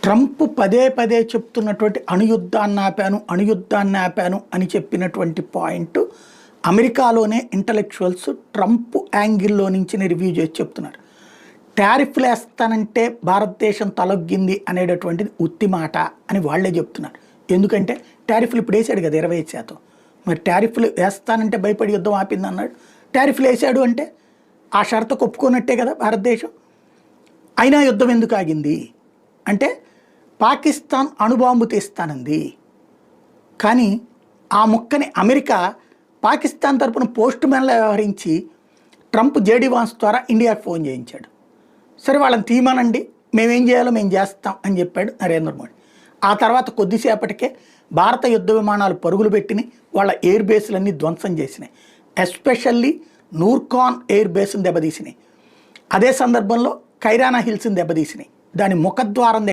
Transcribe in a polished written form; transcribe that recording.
Trump పదే పదే చెప్తున్నటువంటి అణుయుద్ధాన్ని ఆపాను అని చెప్పినటువంటి పాయింట్ అమెరికాలోనే ఇంటలెక్చువల్స్ ట్రంప్ యాంగిల్లో నుంచి రివ్యూ చేసి చెప్తున్నారు. టారిఫ్లు వేస్తానంటే భారతదేశం తలొగ్గింది అనేటటువంటిది ఉత్తి మాట అని వాళ్లే చెప్తున్నారు. ఎందుకంటే టారిఫ్లు ఇప్పుడు వేసాడు కదా 25%. మరి టారిఫ్లు వేస్తానంటే భయపడి యుద్ధం ఆపింది అన్నాడు. టారిఫ్లు వేసాడు అంటే ఆ షరతు ఒప్పుకున్నట్టే కదా భారతదేశం. అయినా యుద్ధం ఎందుకు ఆగింది అంటే పాకిస్తాన్ అణుబాంబు తీస్తానంది. కానీ ఆ ముక్కని అమెరికా పాకిస్తాన్ తరపున పోస్ట్ మ్యాన్లో వ్యవహరించి ట్రంప్ జేడీ వాన్స్ ద్వారా ఇండియాకి ఫోన్ చేయించాడు. సరే వాళ్ళని తీయమనండి, మేమేం చేయాలో మేము చేస్తాం అని చెప్పాడు నరేంద్ర మోడీ. ఆ తర్వాత కొద్దిసేపటికే భారత యుద్ధ విమానాలు పరుగులు పెట్టినాయి, వాళ్ళ ఎయిర్ బేస్లన్నీ ధ్వంసం చేసినాయి. ఎస్పెషల్లీ నూర్ఖాన్ ఎయిర్ బేస్ని దెబ్బతీసినాయి. అదే సందర్భంలో కైరానా హిల్స్ని దెబ్బతీసినాయి. దాని ముఖద్వారం